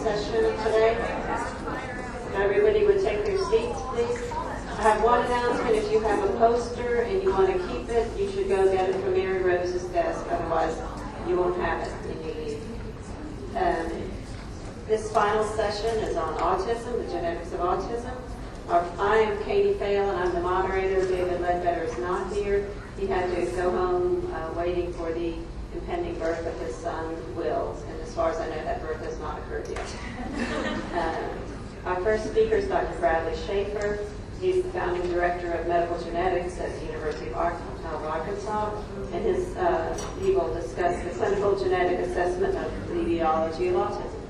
session today. If everybody would take their seats, please. I have one announcement. If you have a poster and you want to keep it, you should go get it from Mary Rose's desk. Otherwise, you won't have it when you leave. This final session is on autism, the genetics of autism. I am Katie Fail, and I'm the moderator. David Ledbetter is not here. He had to go home waiting for the impending birth of his son, Will. And as far as I know, that birth has not occurred yet. Our first speaker is Dr. Bradley Schaeffer. He's the founding director of medical genetics at the University of Arkansas. And he will discuss the clinical genetic assessment of the etiology of autism.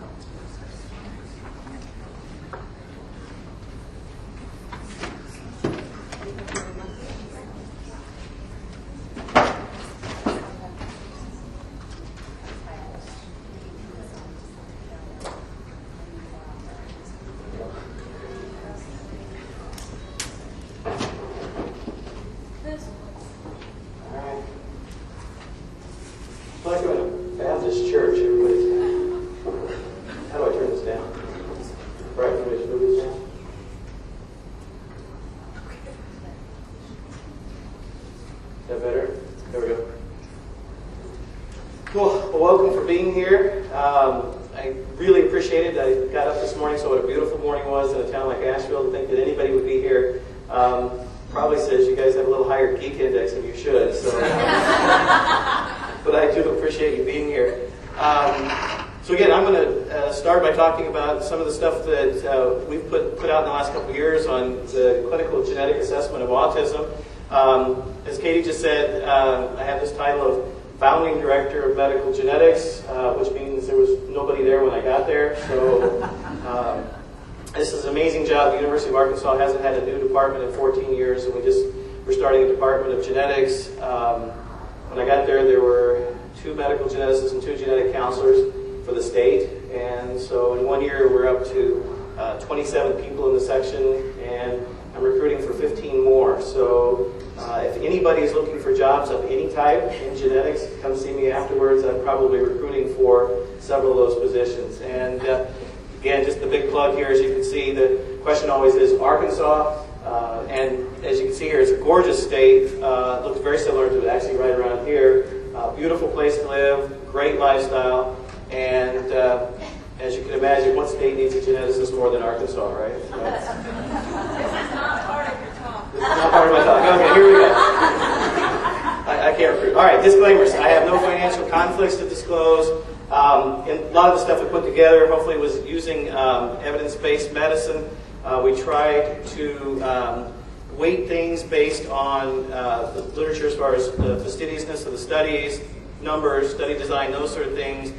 Talking about some of the stuff that we've put out in the last couple of years on the clinical genetic assessment of autism. As Katie just said, I have this title of founding director of medical genetics, which means there was nobody there when I got there. So this is an amazing job. The University of Arkansas hasn't had a new department in 14 years, and we're starting a department of genetics. When I got there were 2 medical geneticists and 2 genetic counselors for the state. And so in 1 year, we're up to 27 people in the section, and I'm recruiting for 15 more. So if anybody is looking for jobs of any type in genetics, come see me afterwards. I'm probably recruiting for several of those positions. And again, just the big plug here, as you can see, the question always is Arkansas. And as you can see here, it's a gorgeous state. It looks very similar to actually right around here. Beautiful place to live, great lifestyle. And as you can imagine, what state needs a geneticist more than Arkansas, right? This is not part of your talk. This is not part of my talk. Okay, here we go. I can't recruit. All right, disclaimers. I have no financial conflicts to disclose. And a lot of the stuff we put together hopefully was using evidence-based medicine. We tried to weight things based on the literature as far as the fastidiousness of the studies, numbers, study design, those sort of things.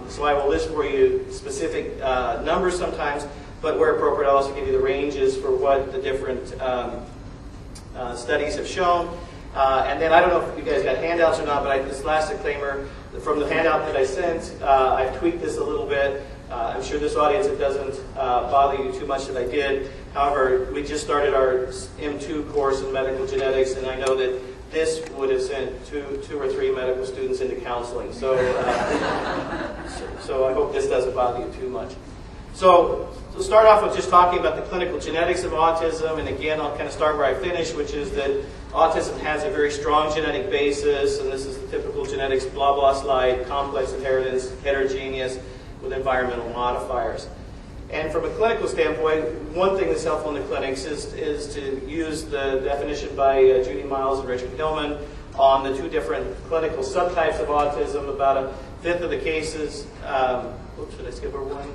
So I will list for you specific numbers sometimes, but where appropriate, I'll also give you the ranges for what the different studies have shown. And then I don't know if you guys got handouts or not, but this last disclaimer, from the handout that I sent, I've tweaked this a little bit. I'm sure this audience, it doesn't bother you too much that I did. However, we just started our M2 course in medical genetics, and I know that this would have sent two or three medical students into counseling. So, so I hope this doesn't bother you too much. So we'll start off with just talking about the clinical genetics of autism. And again, I'll kind of start where I finished, which is that autism has a very strong genetic basis. And this is the typical genetics blah, blah slide, complex inheritance, heterogeneous with environmental modifiers. And from a clinical standpoint, one thing that's helpful in the clinics is to use the definition by Judy Miles and Richard Hillman on the 2 different clinical subtypes of autism. About a fifth of the cases, oops, did I skip over one?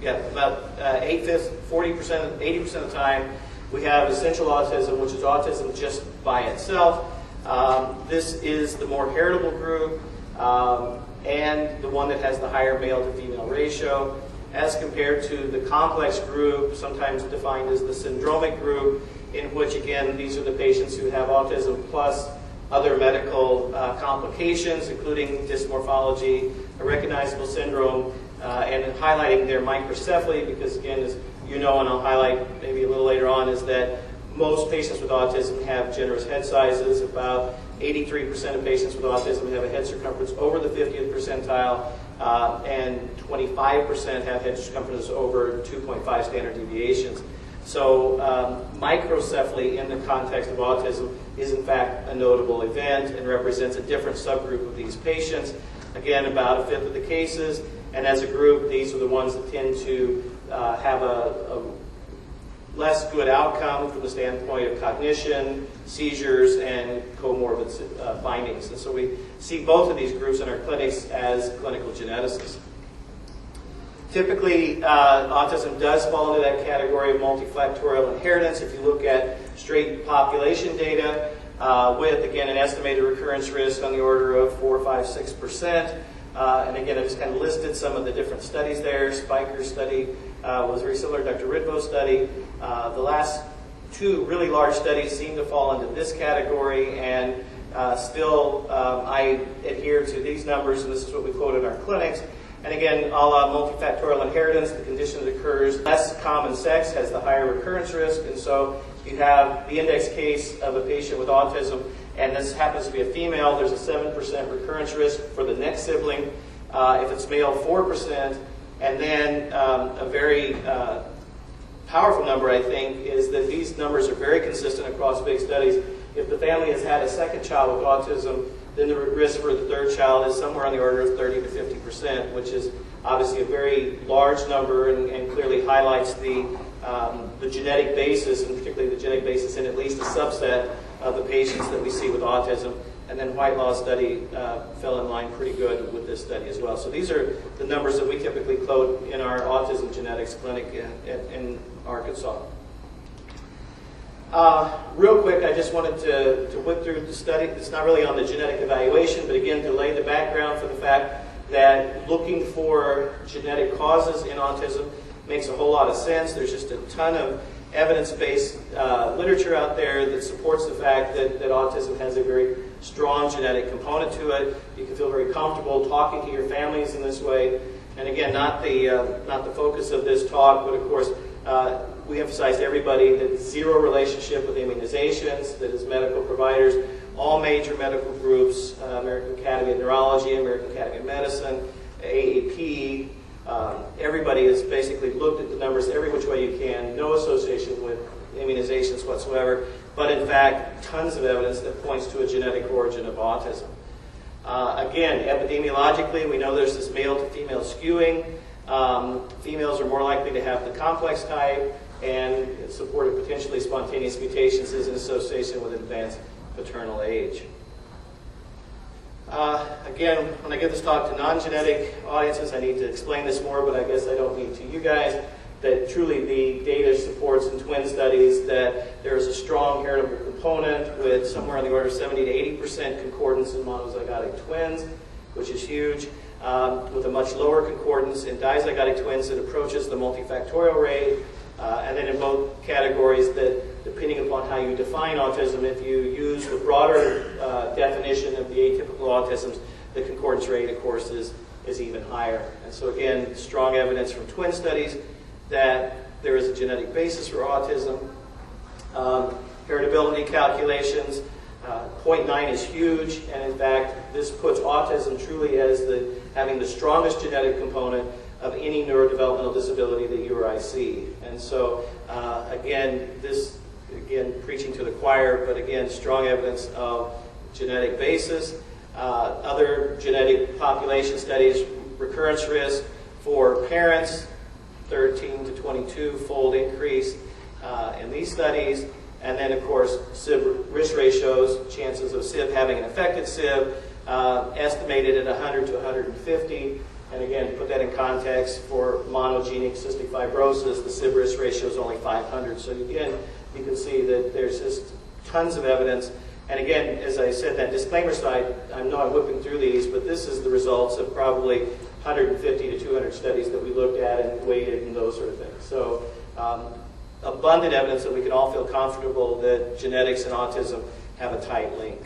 Yeah, about 8/5, 40%, 80% of the time, we have essential autism, which is autism just by itself. This is the more heritable group and the one that has the higher male to female ratio, as compared to the complex group, sometimes defined as the syndromic group, in which, again, these are the patients who have autism plus other medical complications, including dysmorphology, a recognizable syndrome, and highlighting their microcephaly, because, again, as you know, and I'll highlight maybe a little later on, is that most patients with autism have generous head sizes. About 83% of patients with autism have a head circumference over the 50th percentile, and 25% have head circumferences over 2.5 standard deviations. So microcephaly in the context of autism is in fact a notable event and represents a different subgroup of these patients. Again, about a fifth of the cases, and as a group, these are the ones that tend to have a less good outcome from the standpoint of cognition, seizures, and comorbid findings. And so we see both of these groups in our clinics as clinical geneticists. Typically, autism does fall into that category of multifactorial inheritance. If you look at straight population data, with, again, an estimated recurrence risk on the order of 4, 5, 6%. And again, I just kind of listed some of the different studies there. Spiker's study was very similar to Dr. Ridbo's study. The last two really large studies seem to fall into this category, and still I adhere to these numbers, and this is what we quote in our clinics. And again, a la multifactorial inheritance, the condition that occurs less common sex has the higher recurrence risk, and so you have the index case of a patient with autism, and this happens to be a female. There's a 7% recurrence risk for the next sibling. If it's male, 4%. And then a very powerful number, I think, is that these numbers are very consistent across big studies. If the family has had a second child with autism, then the risk for the third child is somewhere on the order of 30 to 50%, which is obviously a very large number and clearly highlights the genetic basis, and particularly the genetic basis in at least a subset of the patients that we see with autism. And then Whitelaw's study fell in line pretty good with this study as well. So these are the numbers that we typically quote in our autism genetics clinic in Arkansas. Real quick, I just wanted to whip through the study. It's not really on the genetic evaluation, but again, to lay the background for the fact that looking for genetic causes in autism makes a whole lot of sense. There's just a ton of evidence-based literature out there that supports the fact that autism has a very strong genetic component to it. You can feel very comfortable talking to your families in this way. And again, not the focus of this talk, but of course, we emphasize to everybody that zero relationship with immunizations, that as medical providers, all major medical groups, American Academy of Neurology, American Academy of Medicine, AAP, everybody has basically looked at the numbers every which way you can, no association with immunizations whatsoever, but in fact, tons of evidence that points to a genetic origin of autism. Again, epidemiologically, we know there's this male to female skewing. Females are more likely to have the complex type, and support of potentially spontaneous mutations is in association with advanced paternal age. Again, when I give this talk to non-genetic audiences, I need to explain this more, but I guess I don't need to you guys, that truly the data supports in twin studies that there is a strong heritable component with somewhere on the order of 70 to 80% concordance in monozygotic twins, which is huge, with a much lower concordance in dizygotic twins that approaches the multifactorial rate, and then in both categories that, depending upon how you define autism, if you use the broader definition of the atypical autisms, the concordance rate, of course, is even higher. And so again, strong evidence from twin studies that there is a genetic basis for autism. Heritability calculations, 0.9 is huge, and in fact, this puts autism truly as having the strongest genetic component of any neurodevelopmental disability that you or I see. And so, again, preaching to the choir, but again, strong evidence of genetic basis. Other genetic population studies, recurrence risk for parents, 13 to 22-fold increase in these studies. And then, of course, SIB risk ratios, chances of SIB having an affected SIB, estimated at 100 to 150. And again, to put that in context, for monogenic cystic fibrosis, the SIB risk ratio is only 500. So again, you can see that there's just tons of evidence. And again, as I said, that disclaimer slide, I'm not whipping through these, but this is the results of probably 150 to 200 studies that we looked at and weighted and those sort of things. So abundant evidence that we can all feel comfortable that genetics and autism have a tight link.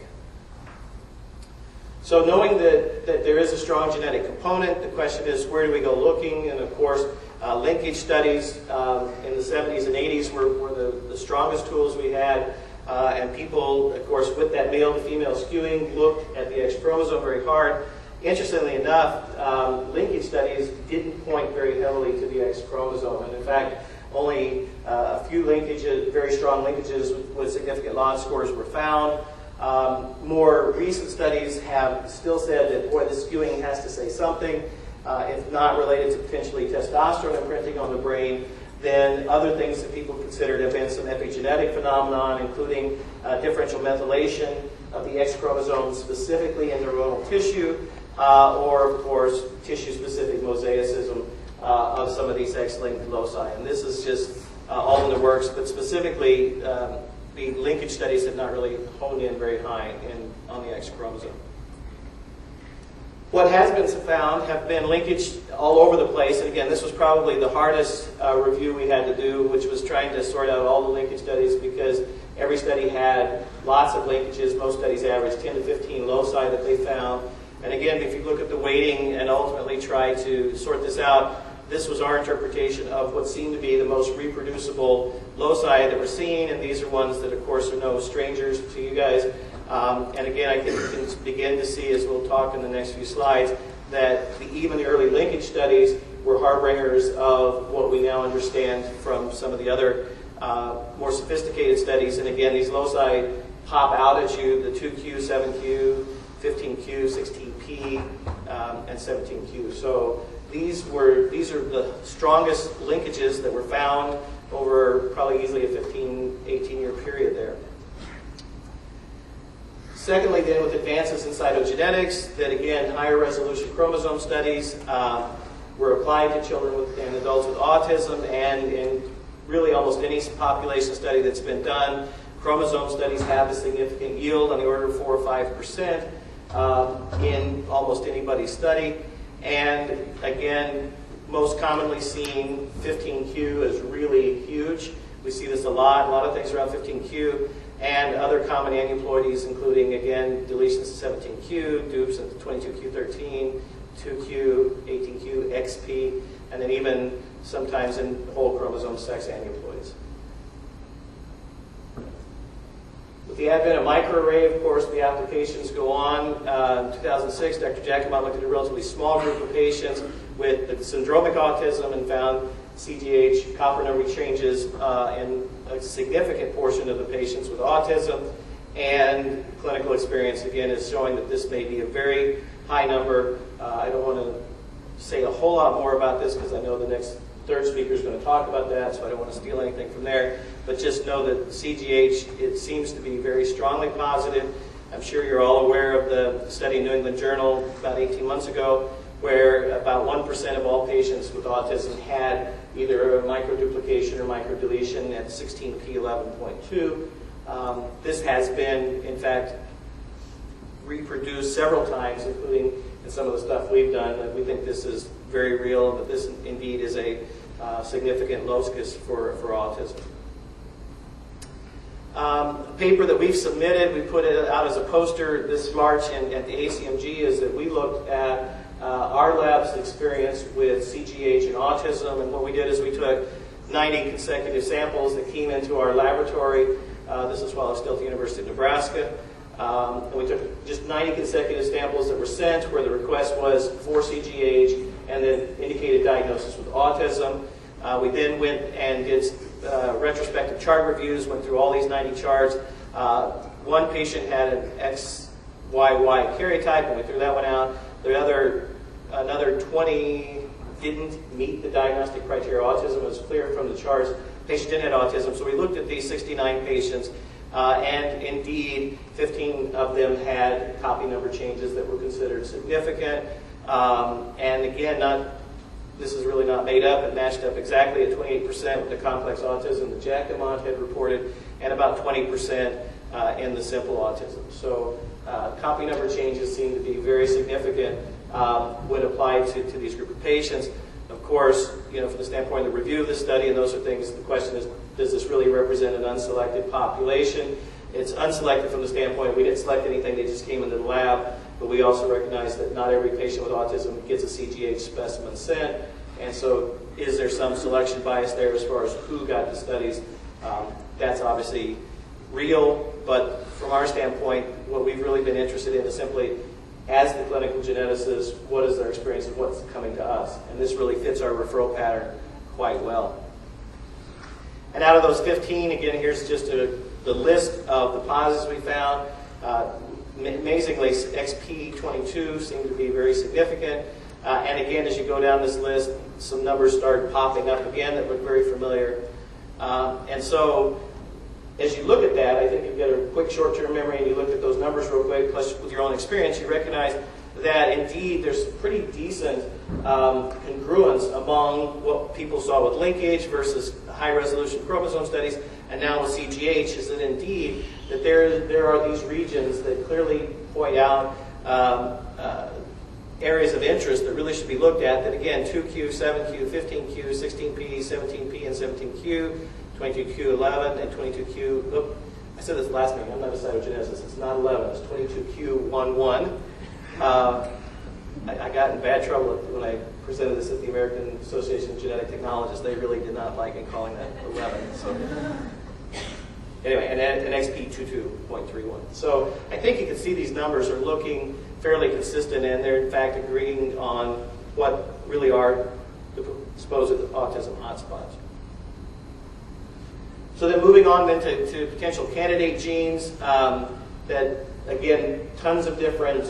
So knowing that there is a strong genetic component, the question is, where do we go looking? And of course, linkage studies in the 70s and 80s were the strongest tools we had. And people, of course, with that male to female skewing, looked at the X chromosome very hard. Interestingly enough, linkage studies didn't point very heavily to the X chromosome, and in fact, only a few linkages, very strong linkages with significant loss scores were found. More recent studies have still said that, boy, this skewing has to say something. If not related to potentially testosterone imprinting on the brain, then other things that people considered have been some epigenetic phenomenon, including differential methylation of the X chromosome specifically in neuronal tissue, or, of course, tissue-specific mosaicism of some of these X-linked loci. And this is just all in the works, but specifically, the linkage studies have not really honed in very high on the X chromosome. What has been found have been linkage all over the place, and again, this was probably the hardest review we had to do, which was trying to sort out all the linkage studies, because every study had lots of linkages. Most studies averaged 10 to 15 loci that they found. And again, if you look at the weighting and ultimately try to sort this out, this was our interpretation of what seemed to be the most reproducible loci that we're seeing, and these are ones that, of course, are no strangers to you guys. And again, I think you can begin to see, as we'll talk in the next few slides, that even the early linkage studies were harbingers of what we now understand from some of the other more sophisticated studies. And again, these loci pop out at you, the 2Q, 7Q, 15Q, 16P, and 17Q. So these are the strongest linkages that were found over probably easily a 15, 18-year period there. Secondly, then, with advances in cytogenetics, that again, higher resolution chromosome studies were applied to children and adults with autism, and in really almost any population study that's been done, chromosome studies have a significant yield on the order of 4 or 5% in almost anybody's study. And again, most commonly seen, 15Q is really huge. We see this a lot of things around 15Q. And other common aneuploidies, including, again, deletions to 17Q, dupes at 22Q13, 2Q, 18Q, XP, and then even sometimes in whole chromosome sex aneuploids. With the advent of microarray, of course, the applications go on. In 2006, Dr. Giacomo looked at a relatively small group of patients with the syndromic autism and found CGH copper number changes in a significant portion of the patients with autism, and clinical experience again is showing that this may be a very high number. I don't want to say a whole lot more about this because I know the next third speaker is going to talk about that, so I don't want to steal anything from there, but just know that CGH, it seems to be very strongly positive. I'm sure you're all aware of the study in New England Journal about 18 months ago, where about 1% of all patients with autism had either a microduplication or microdeletion at 16p11.2. This has been, in fact, reproduced several times, including in some of the stuff we've done. And we think this is very real, and that this indeed is a significant locus for autism. A paper that we've submitted, we put it out as a poster this March at the ACMG, is that we looked at our lab's experience with CGH and autism, and what we did is we took 90 consecutive samples that came into our laboratory. This is while I was still at the University of Nebraska. And we took just 90 consecutive samples that were sent where the request was for CGH and then indicated diagnosis with autism. We then went and did retrospective chart reviews, went through all these 90 charts. One patient had an XYY karyotype, and we threw that one out. Another 20 didn't meet the diagnostic criteria of autism. It was clear from the charts. The patient didn't have autism. So we looked at these 69 patients, and indeed, 15 of them had copy number changes that were considered significant. And again, this is really not made up. It matched up exactly at 28% with the complex autism that Giacomo had reported, and about 20% in the simple autism. So copy number changes seem to be very significant when applied to these group of patients. Of course, from the standpoint of the review of the study and those are things, the question is, does this really represent an unselected population? It's unselected from the standpoint we didn't select anything, they just came into the lab, but we also recognize that not every patient with autism gets a CGH specimen sent, and so is there some selection bias there as far as who got the studies? That's obviously real, but from our standpoint, what we've really been interested in is simply as the clinical geneticist, what is their experience and what's coming to us. And this really fits our referral pattern quite well. And out of those 15, again, here's just the list of the positives we found. Amazingly, XP22 seemed to be very significant. And again, as you go down this list, some numbers start popping up again that look very familiar. And so, as you look at that, I think you get a quick short-term memory and you look at those numbers real quick, plus with your own experience, you recognize that indeed there's pretty decent congruence among what people saw with linkage versus high-resolution chromosome studies, and now with CGH, is that indeed that there are these regions that clearly point out areas of interest that really should be looked at, that again, 2Q, 7Q, 15Q, 16P, 17P, and 17Q, 22Q11, and 22Q, oh, I said this last meeting, I'm not a cytogeneticist, it's not 11, it's 22Q11. I got in bad trouble when I presented this at the American Association of Genetic Technologists. They really did not like me calling that 11. So anyway, and an XP22.31. So I think you can see these numbers are looking fairly consistent, and they're in fact agreeing on what really are the supposed autism hotspots. So then moving on then to potential candidate genes, that again, tons of different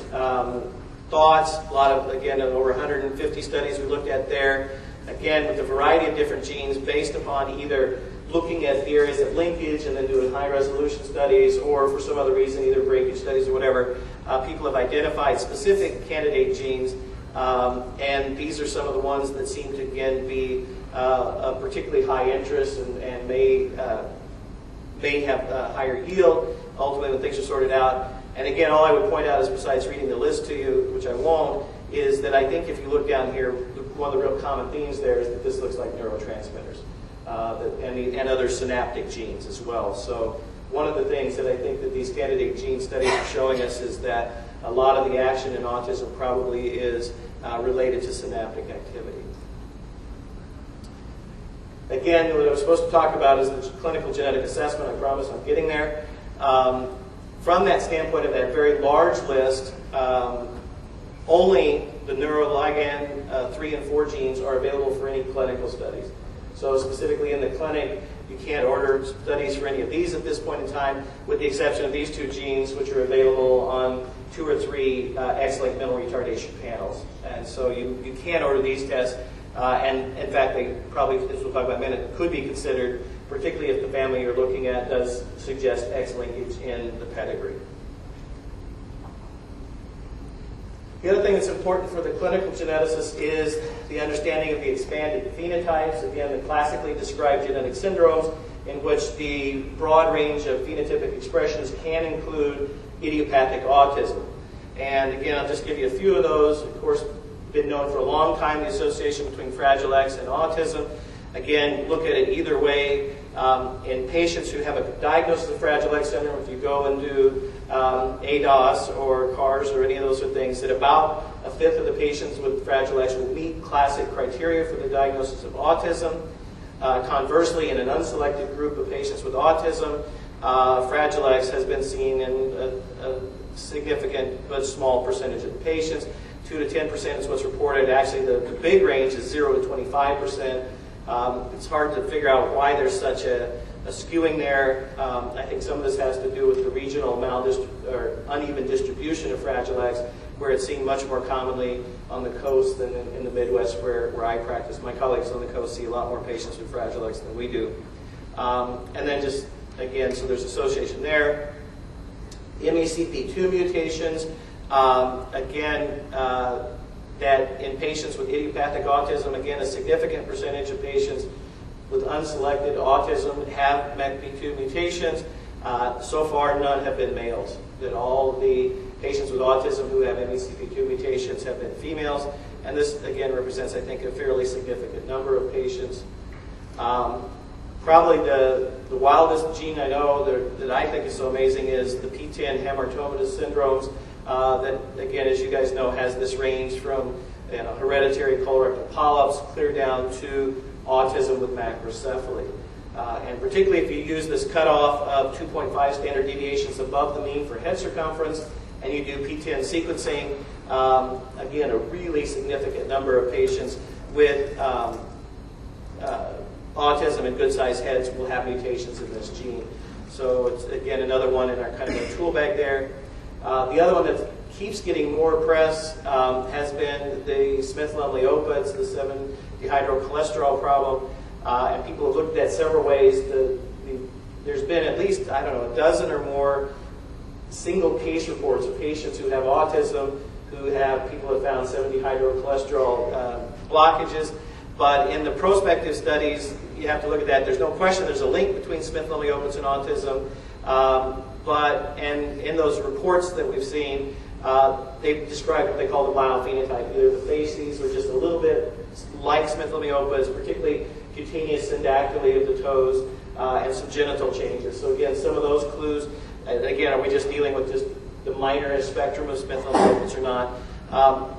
thoughts, a lot of, again, over 150 studies we looked at there, again, with a variety of different genes based upon either looking at the areas of linkage and then doing high-resolution studies, or for some other reason, either breakage studies or whatever. People have identified specific candidate genes, and these are some of the ones that seem to, again, be of particularly high interest and may have higher yield, ultimately when things are sorted out. And again, all I would point out is, besides reading the list to you, which I won't, is that I think if you look down here, one of the real common themes there is that this looks like neurotransmitters and other synaptic genes as well. So one of the things that I think that these candidate gene studies are showing us is that a lot of the action in autism probably is related to synaptic activity. Again, what I was supposed to talk about is the clinical genetic assessment. I promise I'm getting there. From that standpoint of that very large list, only the neuroligand 3 and 4 genes are available for any clinical studies. So specifically in the clinic, you can't order studies for any of these at this point in time, with the exception of these 2 genes, which are available on 2 or 3 X-linked mental retardation panels. And so you can order these tests, and in fact, they probably, as we'll talk about in a minute, could be considered, particularly if the family you're looking at does suggest X-linkage in the pedigree. The other thing that's important for the clinical geneticist is the understanding of the expanded phenotypes, again, the classically described genetic syndromes, in which the broad range of phenotypic expressions can include idiopathic autism. And again, I'll just give you a few of those. Of course, been known for a long time, the association between Fragile X and autism. Again, look at it either way. In patients who have a diagnosis of Fragile X syndrome, if you go and do ADOS or CARS or any of those sort of things, that about a fifth of the patients with Fragile X will meet classic criteria for the diagnosis of autism. Conversely, in an unselected group of patients with autism, Fragile X has been seen in a significant but small percentage of the patients. 2 to 10% is what's reported. Actually, the big range is 0 to 25%. It's hard to figure out why there's such a skewing there. I think some of this has to do with the regional uneven distribution of Fragile X, where it's seen much more commonly on the coast than in the Midwest where I practice. My colleagues on the coast see a lot more patients with Fragile X than we do. And then just, again, so there's association there. MECP2 mutations, again, that in patients with idiopathic autism, again, a significant percentage of patients with unselected autism have MECP2 mutations. So far, none have been males. That all the patients with autism who have MECP2 mutations have been females. And this, again, represents, I think, a fairly significant number of patients. Probably the wildest gene I know that I think is so amazing is the P10 hamartomatous syndromes. That, again, as you guys know, has this range from hereditary colorectal polyps clear down to autism with macrocephaly. And particularly if you use this cutoff of 2.5 standard deviations above the mean for head circumference, and you do P10 sequencing, again, a really significant number of patients with autism and good-sized heads will have mutations in this gene. So it's, again, another one in our kind of a tool bag there. The other one that keeps getting more press has been the Smith-Lumley-Opitz, the 7-dehydrocholesterol problem. And people have looked at that several ways. There's been at least, I don't know, a dozen or more single case reports of patients who have autism, who have, people have found 7-dehydrocholesterol blockages. But in the prospective studies, you have to look at that. There's no question there's a link between Smith-Lumley-Opitz and autism. And in those reports that we've seen, they've described what they call the biophenotype. Either the facies are just a little bit like Smith-Lumley-Opitz, particularly cutaneous syndactyly of the toes, and some genital changes. So again, some of those clues, and again, are we just dealing with just the minor spectrum of Smith-Lumley-Opitz or not?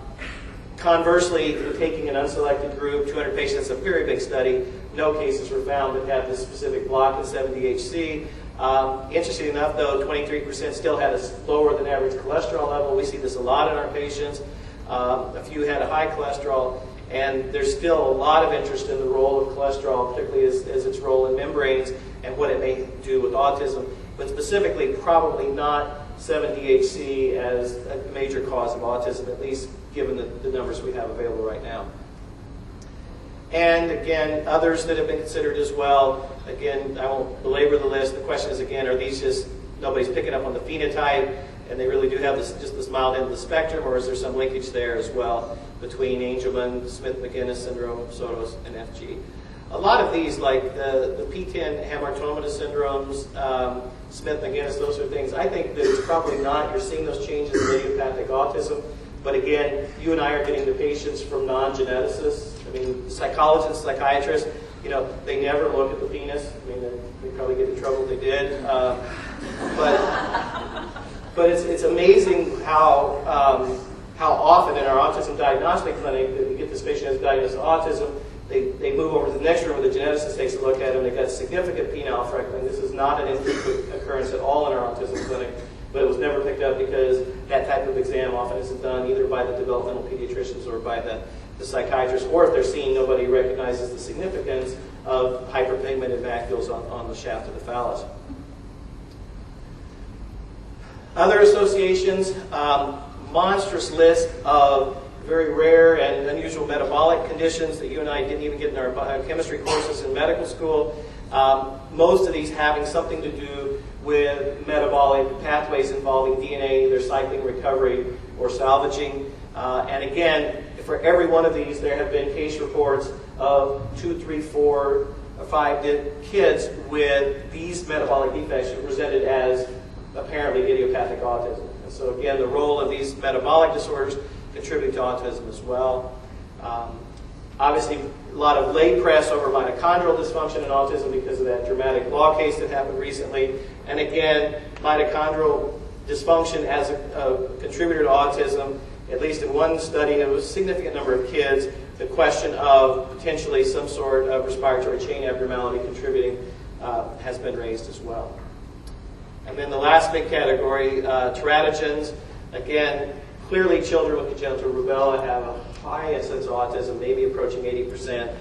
Conversely, taking an unselected group, 200 patients, a very big study, no cases were found that had this specific block in 7-DHC. Interesting enough, though, 23% still had a lower than average cholesterol level. We see this a lot in our patients. A few had a high cholesterol, and there's still a lot of interest in the role of cholesterol, particularly as its role in membranes and what it may do with autism, but specifically probably not 7-DHC as a major cause of autism, at least given the numbers we have available right now. And again, others that have been considered as well. Again, I won't belabor the list. The question is, again, are these just, nobody's picking up on the phenotype, and they really do have just this mild end of the spectrum, or is there some linkage there as well between Angelman, Smith-McGinnis syndrome, Sotos, and FG? A lot of these, like the P10 hamartomatous syndromes, Smith-McGinnis, those sort of things, I think that it's probably not. You're seeing those changes in idiopathic autism. But again, you and I are getting the patients from non-geneticists. I mean, psychologists, psychiatrists, you know, they never look at the penis. I mean, they probably get in trouble if they did. But it's amazing how often in our autism diagnostic clinic that we get this patient has diagnosed with autism, they move over to the next room where the geneticist takes a look at them. They've got significant penile freckling. This is not an infrequent occurrence at all in our autism clinic, but it was never picked up because that type of exam often isn't done either by the developmental pediatricians or by the psychiatrist, or if they're seen, nobody recognizes the significance of hyperpigmented macules on the shaft of the phallus. Other associations, monstrous list of very rare and unusual metabolic conditions that you and I didn't even get in our biochemistry courses in medical school. Most of these having something to do with metabolic pathways involving DNA, either cycling, recovery, or salvaging. And again, for every one of these, there have been case reports of 2, 3, 4, or 5 kids with these metabolic defects presented as apparently idiopathic autism. And so again, the role of these metabolic disorders contribute to autism as well. Obviously, a lot of lay press over mitochondrial dysfunction in autism because of that dramatic law case that happened recently. And again, mitochondrial dysfunction as a contributor to autism, at least in one study, it was a significant number of kids, the question of potentially some sort of respiratory chain abnormality contributing has been raised as well. And then the last big category, teratogens. Again, clearly children with congenital rubella have a high incidence of autism, maybe approaching 80%.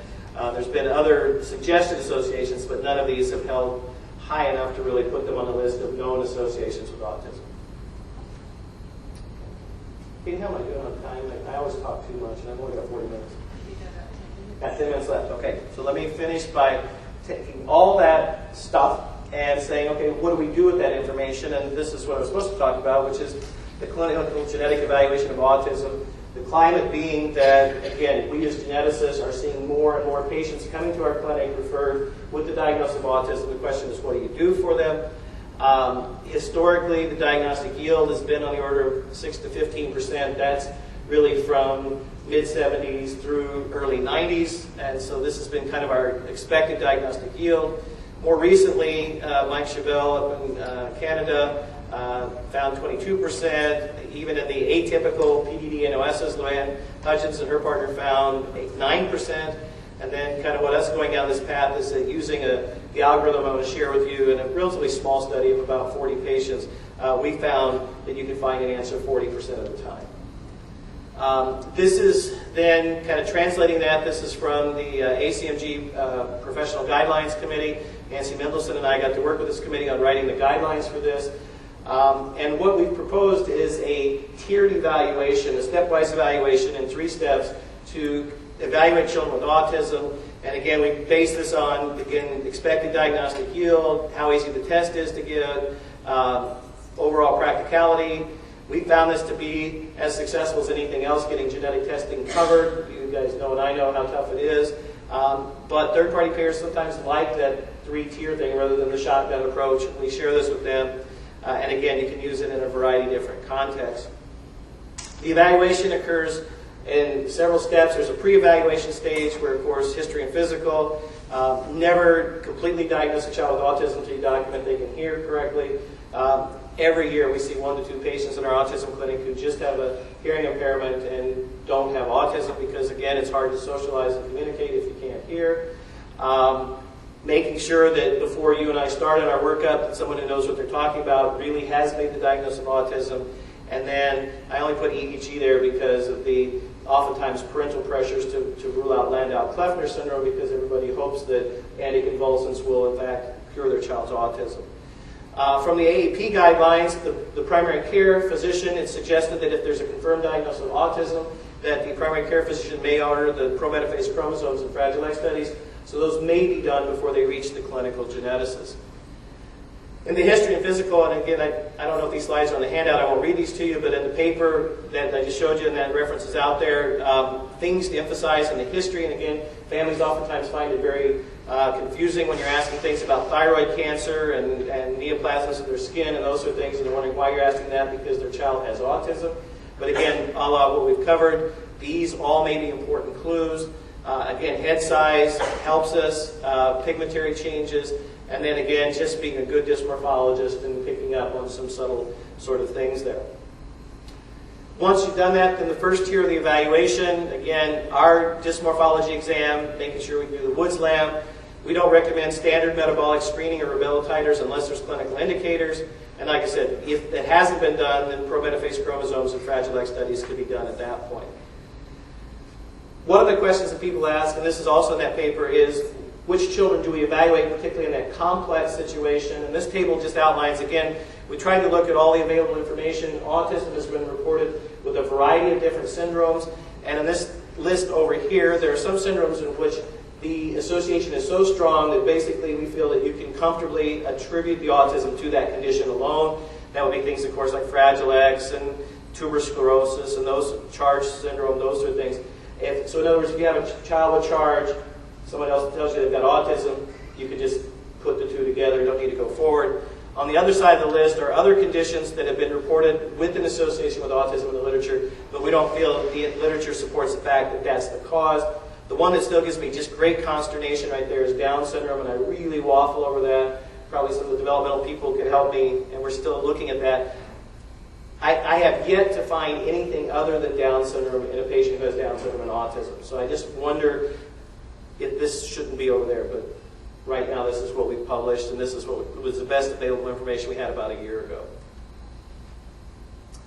There's been other suggested associations, but none of these have held high enough to really put them on the list of known associations with autism. Katie, how am I doing on time? I always talk too much, and I've only got 40 minutes. Got 10 minutes left. Okay, so let me finish by taking all that stuff and saying, okay, what do we do with that information? And this is what I was supposed to talk about, which is the clinical genetic evaluation of autism. The climate being that, again, we as geneticists are seeing more and more patients coming to our clinic referred with the diagnosis of autism. The question is, what do you do for them? Historically, the diagnostic yield has been on the order of 6 to 15%. That's really from mid-70s through early 90s. And so this has been kind of our expected diagnostic yield. More recently, Mike Schaeffer up in Canada found 22%. Even in the atypical PDD-NOSs, Luann Hutchins and her partner found 9%. And then kind of what us going down this path is that using the algorithm I'm going to share with you in a relatively small study of about 40 patients, we found that you can find an answer 40% of the time. This is then kind of translating that. This is from the ACMG Professional Guidelines Committee. Nancy Mendelson and I got to work with this committee on writing the guidelines for this. And what we've proposed is a tiered evaluation, a stepwise evaluation in 3 steps to evaluate children with autism. And again, we base this on, again, expected diagnostic yield, how easy the test is to get, overall practicality. We found this to be as successful as anything else, getting genetic testing covered. You guys know and I know how tough it is. But third-party payers sometimes like that 3-tier thing rather than the shotgun approach. We share this with them. And again, you can use it in a variety of different contexts. The evaluation occurs in several steps. There's a pre-evaluation stage where, of course, history and physical. Never completely diagnose a child with autism until you document they can hear correctly. Every year we see 1 to 2 patients in our autism clinic who just have a hearing impairment and don't have autism because, again, it's hard to socialize and communicate if you can't hear. Making sure that before you and I start on our workup, that someone who knows what they're talking about really has made the diagnosis of autism. And then I only put EEG there because of the oftentimes parental pressures to rule out Landau-Kleffner syndrome, because everybody hopes that anticonvulsants will in fact cure their child's autism. From the AAP guidelines, the primary care physician, it's suggested that if there's a confirmed diagnosis of autism, that the primary care physician may order the prometaphase chromosomes and Fragile X studies. So those may be done before they reach the clinical geneticist. In the history and physical, and again, I don't know if these slides are on the handout, I won't read these to you, but in the paper that I just showed you and that reference is out there, things to emphasize in the history, and again, families oftentimes find it very confusing when you're asking things about thyroid cancer and neoplasms of their skin and those sort of things, and they're wondering why you're asking that because their child has autism. But again, a la what we've covered, these all may be important clues. Again, head size helps us, pigmentary changes, and then again, just being a good dysmorphologist and picking up on some subtle sort of things there. Once you've done that, then the first tier of the evaluation, again, our dysmorphology exam, making sure we do the Woods lab. We don't recommend standard metabolic screening or rubella titers unless there's clinical indicators. And like I said, if it hasn't been done, then prometaphase chromosomes and Fragile X studies could be done at that point. One of the questions that people ask, and this is also in that paper, is which children do we evaluate, particularly in that complex situation? And this table just outlines, again, we tried to look at all the available information. Autism has been reported with a variety of different syndromes. And in this list over here, there are some syndromes in which the association is so strong that basically we feel that you can comfortably attribute the autism to that condition alone. That would be things, of course, like Fragile X and tumor sclerosis and those charge syndrome, those sort of things. So in other words, if you have a child with charge, someone else tells you they've got autism, you can just put the two together. You don't need to go forward. On the other side of the list are other conditions that have been reported with an association with autism in the literature, but we don't feel the literature supports the fact that that's the cause. The one that still gives me just great consternation right there is Down syndrome, and I really waffle over that. Probably some of the developmental people could help me, and we're still looking at that. I have yet to find anything other than Down syndrome in a patient who has Down syndrome and autism. So I just wonder if this shouldn't be over there. But right now, this is what we've published, and this is what was the best available information we had about a year ago.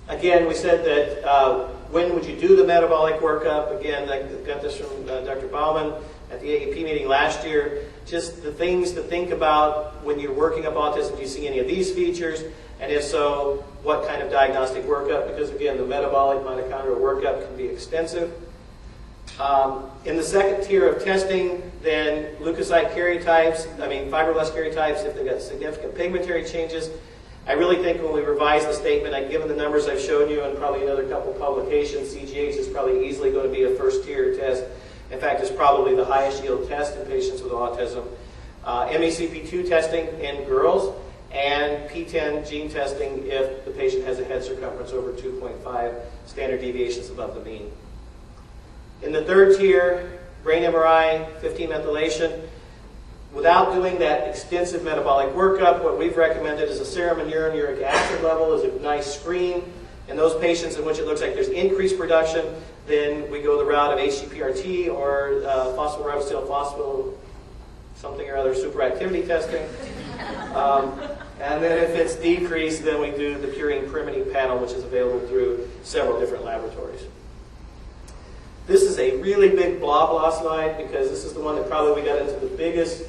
Again, we said that when would you do the metabolic workup? Again, I got this from Dr. Baumann at the AAP meeting last year. Just the things to think about when you're working up autism. Do you see any of these features? And if so, what kind of diagnostic workup? Because again, the metabolic mitochondrial workup can be extensive. In the second tier of testing, then leukocyte karyotypes, fibroblast karyotypes, if they've got significant pigmentary changes. I really think when we revise the statement, given the numbers I've shown you and probably another couple publications, CGH is probably easily going to be a first tier test. In fact, it's probably the highest yield test in patients with autism. MECP2 testing in girls, and P10 gene testing if the patient has a head circumference over 2.5 standard deviations above the mean. In the third tier, brain MRI, 15-methylation. Without doing that extensive metabolic workup, what we've recommended is a serum and urine uric acid level is a nice screen. In those patients in which it looks like there's increased production, then we go the route of HGPRT or phosphorybosyl phospho something or other superactivity testing. And then if it's decreased, then we do the purine pyrimidine panel, which is available through several different laboratories. This is a really big blah blah slide because this is the one that probably we got into the biggest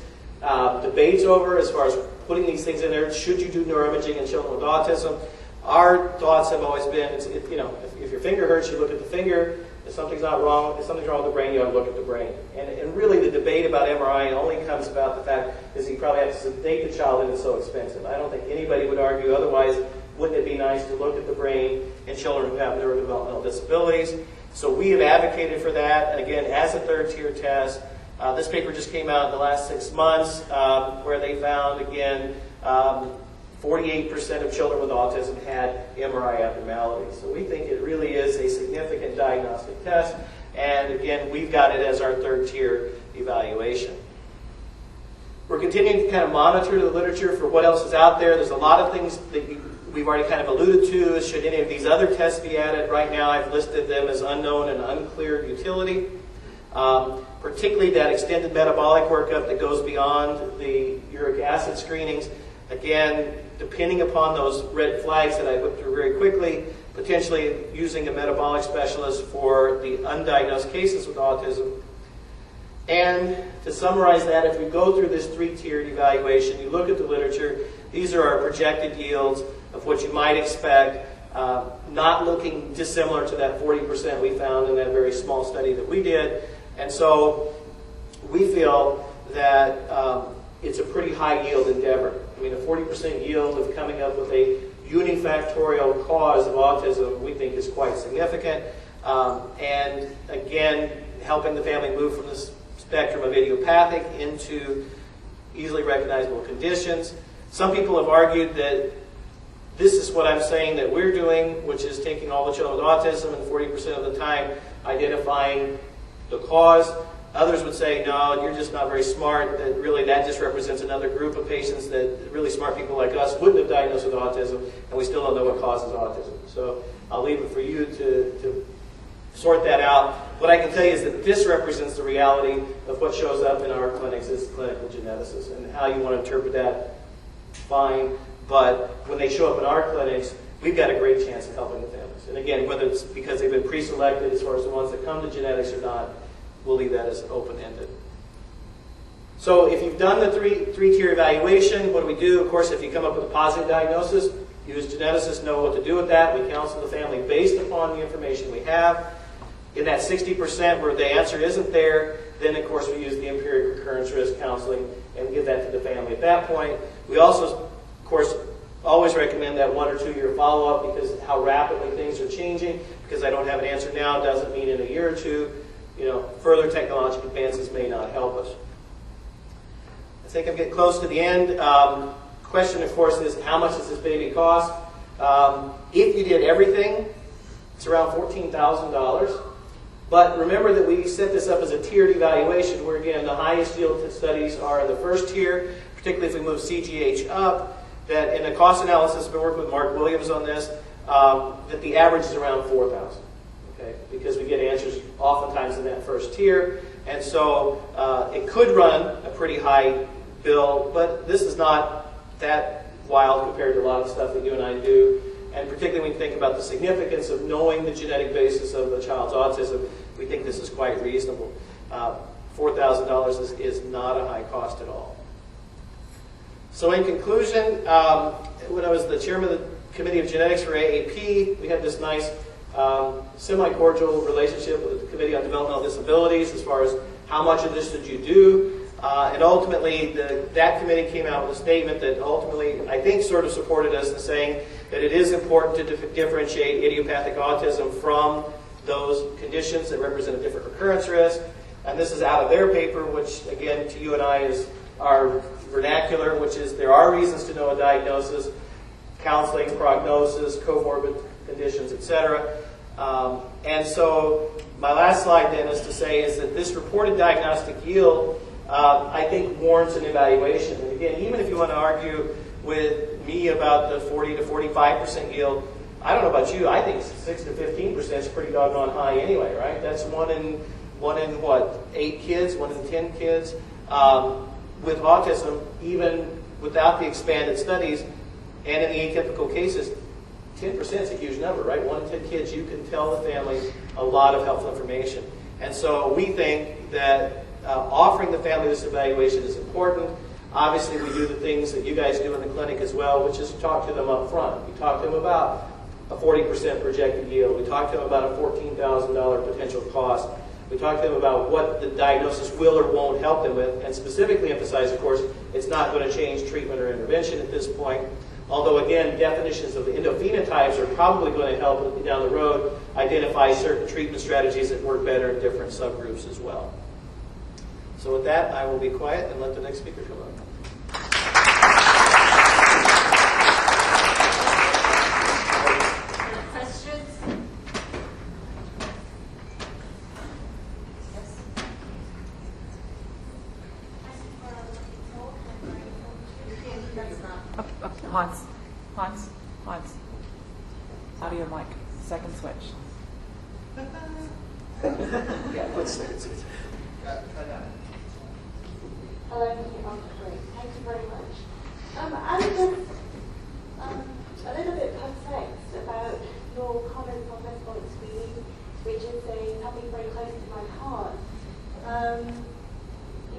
debates over as far as putting these things in there. Should you do neuroimaging in children with autism? Our thoughts have always been, if your finger hurts, you look at the finger. If something's wrong with the brain, you ought to look at the brain. And really the debate about MRI only comes about the fact is you probably have to sedate the child and it's so expensive. I don't think anybody would argue otherwise. Wouldn't it be nice to look at the brain in children who have neurodevelopmental disabilities? So we have advocated for that, and again, as a third-tier test. This paper just came out in the last 6 months where they found, again, 48% of children with autism had MRI abnormalities. So we think it really is a significant diagnostic test. And again, we've got it as our third-tier evaluation. We're continuing to kind of monitor the literature for what else is out there. There's a lot of things that we've already kind of alluded to. Should any of these other tests be added? Right now, I've listed them as unknown and unclear utility. Particularly that extended metabolic workup that goes beyond the uric acid screenings. Again, depending upon those red flags that I went through very quickly, potentially using a metabolic specialist for the undiagnosed cases with autism. And to summarize that, if we go through this three-tiered evaluation, you look at the literature, these are our projected yields of what you might expect, not looking dissimilar to that 40% we found in that very small study that we did. And so we feel that it's a pretty high yield endeavor. I mean, a 40% yield of coming up with a unifactorial cause of autism we think is quite significant. And again, helping the family move from this spectrum of idiopathic into easily recognizable conditions. Some people have argued that this is what I'm saying that we're doing, which is taking all the children with autism and 40% of the time identifying the cause. Others would say, no, you're just not very smart, that really that just represents another group of patients that really smart people like us wouldn't have diagnosed with autism, and we still don't know what causes autism. So I'll leave it for you to sort that out. What I can tell you is that this represents the reality of what shows up in our clinics as clinical geneticists, and how you want to interpret that, fine. But when they show up in our clinics, we've got a great chance of helping the families. And again, whether it's because they've been pre-selected as far as the ones that come to genetics or not, we'll leave that as open-ended. So if you've done the three-tier evaluation, what do we do? Of course, if you come up with a positive diagnosis, you as geneticists know what to do with that. We counsel the family based upon the information we have. In that 60% where the answer isn't there, then of course we use the empiric recurrence risk counseling and give that to the family at that point. We also, of course, always recommend that 1 or 2 year follow-up because how rapidly things are changing. Because I don't have an answer now doesn't mean in a year or two, further technological advances may not help us. I think I'm getting close to the end. Question, of course, is how much does this baby cost? If you did everything, it's around $14,000. But remember that we set this up as a tiered evaluation where, again, the highest yield studies are in the first tier, particularly if we move CGH up, that in the cost analysis, we've been working with Mark Williams on this, that the average is around $4,000. Okay? Because we get answers oftentimes in that first tier. And so it could run a pretty high bill, but this is not that wild compared to a lot of stuff that you and I do. And particularly when you think about the significance of knowing the genetic basis of a child's autism, we think this is quite reasonable. $4,000 is not a high cost at all. So in conclusion, when I was the chairman of the Committee of Genetics for AAP, we had this nice semi-cordial relationship with the Committee on Developmental Disabilities as far as how much of this did you do. And ultimately, that committee came out with a statement that ultimately, I think, sort of supported us in saying that it is important to differentiate idiopathic autism from those conditions that represent a different recurrence risk. And this is out of their paper, which, again, to you and I is our vernacular, which is there are reasons to know a diagnosis, counseling, prognosis, comorbid conditions, etc. And so my last slide then is to say is that this reported diagnostic yield I think warrants an evaluation. And again, even if you want to argue with me about the 40 to 45% yield, I don't know about you, I think 6 to 15% is pretty doggone high anyway, right? That's one in what, 8 kids, 1 in 10 kids. With autism, even without the expanded studies, and in the atypical cases, 10% is a huge number, right? 1 in 10 kids, you can tell the family a lot of helpful information. And so we think that offering the family this evaluation is important. Obviously, we do the things that you guys do in the clinic as well, which is talk to them up front. We talk to them about a 40% projected yield. We talk to them about a $14,000 potential cost. We talk to them about what the diagnosis will or won't help them with, and specifically emphasize, of course, it's not going to change treatment or intervention at this point. Although, again, definitions of the endophenotypes are probably going to help down the road identify certain treatment strategies that work better in different subgroups as well. So with that, I will be quiet and let the next speaker come up. Questions? Hans. Audio mic. Second switch. Yeah, let's see. Hello, thank you very much. I'm just a little bit perplexed about your comments on metabolic screening, which is something very close to my heart.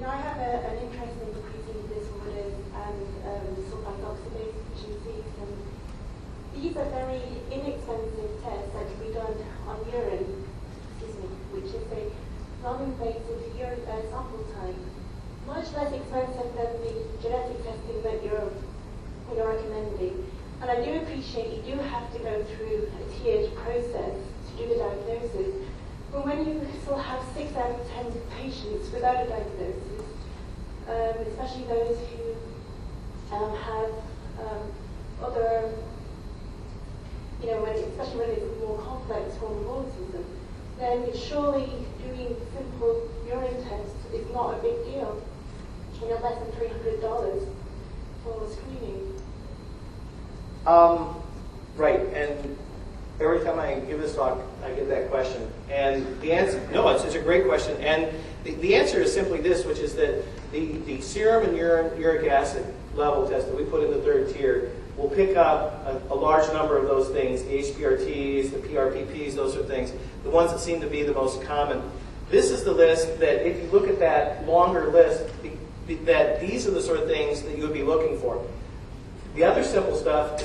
I have an interest in decreasing disorders and sulfite oxidase deficiencies, and these are very inexpensive tests that can be done on urine, which is a non-invasive urine sample type, much less expensive than the genetic testing that you're recommending. And I do appreciate you do have to go through a tiered process to do the diagnosis. But when you still have 6 out of 10 patients without a diagnosis, especially those who have other, especially when it's a more complex form of autism, then surely doing simple urine tests is not a big deal. Less than $300 for screening. Right, and every time I give this talk, I get that question. And the answer, no, it's a great question. And the answer is simply this, which is that the serum and uric acid level test that we put in the 3rd tier will pick up a large number of those things, the HPRTs, the PRPPs, those are things, the ones that seem to be the most common. This is the list that, if you look at that longer list, that these are the sort of things that you would be looking for. The other simple stuff,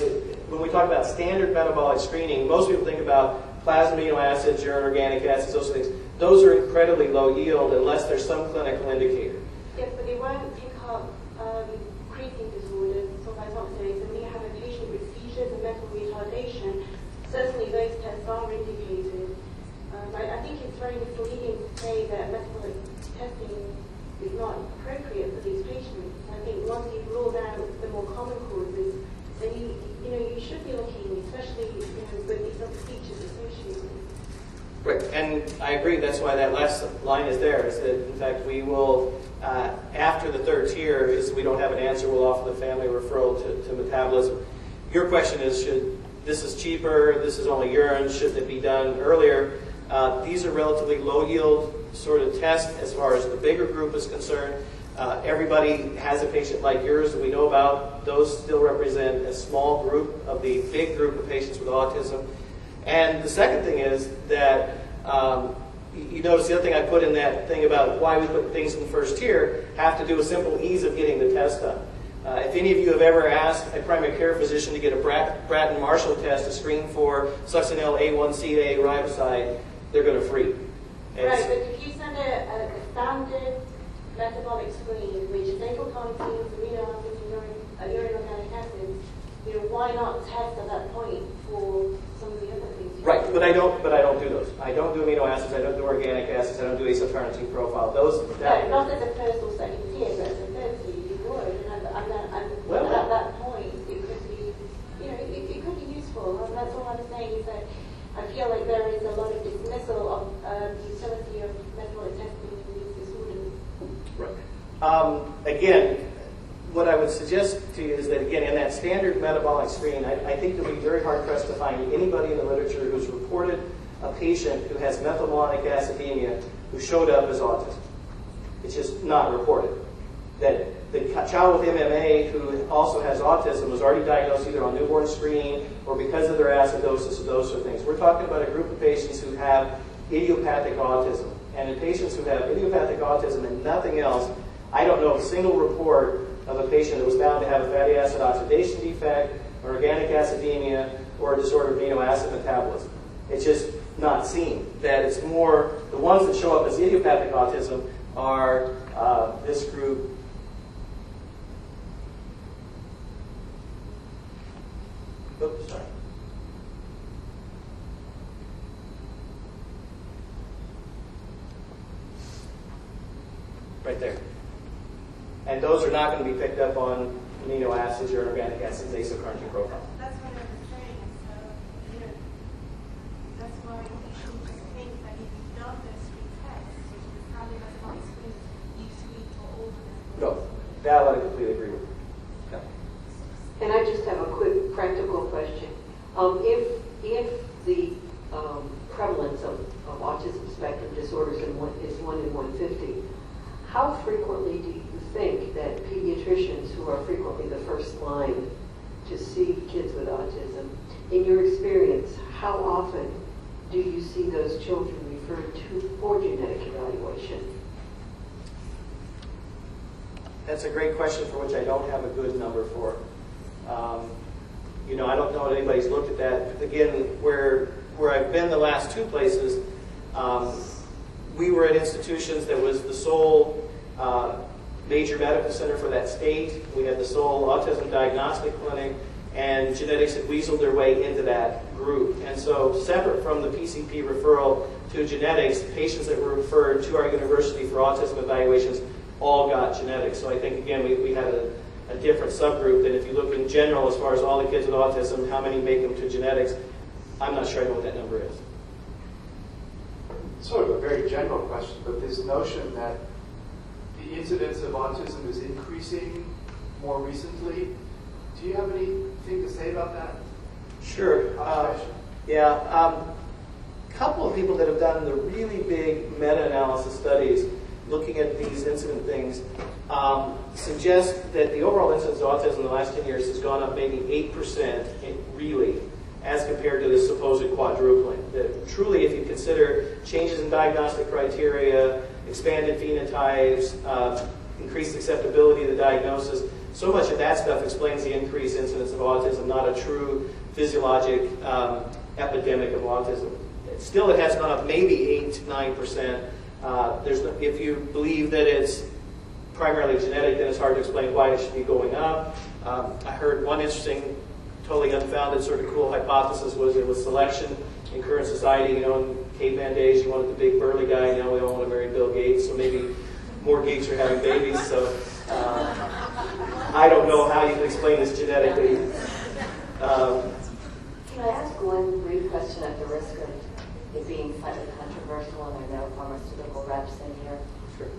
when we talk about standard metabolic screening, most people think about plasma amino acids, urine organic acids, those things. Those are incredibly low yield unless there's some clinical indicator. Yes, but they won't pick up creatine disorders, sulfite oxidase, and when you have a patient with seizures and mental retardation, certainly those tests are indicated. I think it's very misleading to say that metabolic testing is not appropriate for these patients. I think once you've ruled out the more common causes, then you should be looking, especially with these other features associated. Right, and I agree. That's why that last line is there. Is that in fact we will, after the 3rd tier, is we don't have an answer, we'll offer the family referral to metabolism. Your question is, this is cheaper? This is only urine. Should it be done earlier? These are relatively low yield sort of tests as far as the bigger group is concerned. Everybody has a patient like yours that we know about. Those still represent a small group of the big group of patients with autism. And the second thing is that you notice the other thing I put in that thing about why we put things in the 1st tier have to do with simple ease of getting the test done. If any of you have ever asked a primary care physician to get a Bratton-Marshall test to screen for succinyl A1CA riboside, they're going to freak. Right, but if you send a standard metabolic screen, which is acyl-carnitines, amino acids, and urine organic acids, why not test at that point for some of the other things? Right, but I don't do those. I don't do amino acids. I don't do organic acids. I don't do acyl-carnitine profile. Those. Not as a 1st or 2nd tier, but as a 3rd tier, you would. And at that point, it could be, it could be useful. And that's all I'm saying is that I feel like there is a lot of dismissal of the utility of metabolic testing in these disorders. Right. Again, what I would suggest to you is that, again, in that standard metabolic screen, I think you'll be very hard-pressed to find anybody in the literature who's reported a patient who has methylmalonic acidemia who showed up as autism. It's just not reported. That the child with MMA who also has autism was already diagnosed either on newborn screening or because of their acidosis or those sort of things. We're talking about a group of patients who have idiopathic autism. And in patients who have idiopathic autism and nothing else, I don't know of a single report of a patient that was found to have a fatty acid oxidation defect, or organic acidemia, or a disorder of amino acid metabolism. It's just not seen. That it's more, the ones that show up as idiopathic autism are this group. Oops, sorry. Right there. And those are not going to be picked up on amino acids or organic acids, acyl-carnitine profile. That's what I was saying. So, you know, that's why patients think that if you've done those three tests, which is probably as much screen, you screen for all of them. No, that I completely agree with. No. And I just have a quick practical question. If the prevalence of autism spectrum disorders is 1 in 150, how frequently do you think that pediatricians, who are frequently the first line to see kids with autism, in your experience, how often do you see those children referred to for genetic evaluation? That's a great question for which I don't have a good number for. I don't know if anybody's looked at that. Again, where I've been the last two places, we were at institutions that was the sole major medical center for that state. We had the sole autism diagnostic clinic, and genetics had weaseled their way into that group. And so separate from the PCP referral to genetics, patients that were referred to our university for autism evaluations all got genetics. So I think, again, we had a different subgroup than if you look in general as far as all the kids with autism, how many make them to genetics. I'm not sure I know what that number is. Sort of a very general question, but this notion that the incidence of autism is increasing more recently, do you have anything to say about that? Sure. A couple of people that have done the really big meta-analysis studies looking at these incident things suggest that the overall incidence of autism in the last 10 years has gone up maybe 8% really, as compared to this supposed quadrupling. That truly, if you consider changes in diagnostic criteria, expanded phenotypes, increased acceptability of the diagnosis, so much of that stuff explains the increased incidence of autism, not a true physiologic epidemic of autism. Still, it has gone up maybe 8-9%. If you believe that it's primarily genetic, then it's hard to explain why it should be going up. I heard one interesting, totally unfounded, sort of cool hypothesis was it was selection in current society. In caveman days, you wanted the big burly guy. Now we all want to marry Bill Gates, so maybe more geeks are having babies. So I don't know how you can explain this genetically. Can I ask one brief question at the risk of it being slightly controversial, and I know pharmaceutical reps in here? Sure.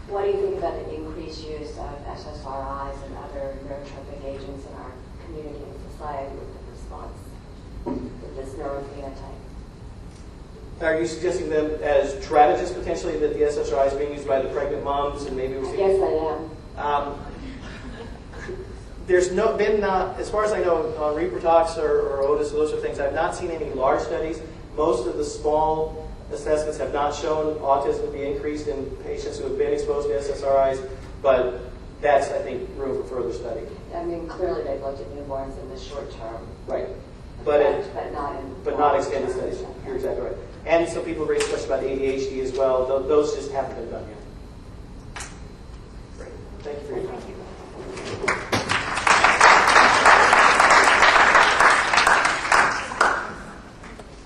What do you think about the increased use of SSRIs and other neurotropic agents in our community and society with the response to this neurophenotype? Are you suggesting them as strategists potentially, that the SSRI is being used by the pregnant moms, and maybe we're seeing? Yes, I am. There's as far as I know, on Reprotox or Otis or those sort of things, I've not seen any large studies. Most of the small assessments have not shown autism to be increased in patients who have been exposed to SSRIs, but that's, I think, room for further study. I mean, clearly they've looked at newborns in the short term. Right. But not extended studies. You're exactly right. And some people raised questions about ADHD as well. Those just haven't been done yet. Great. Thank you for your time.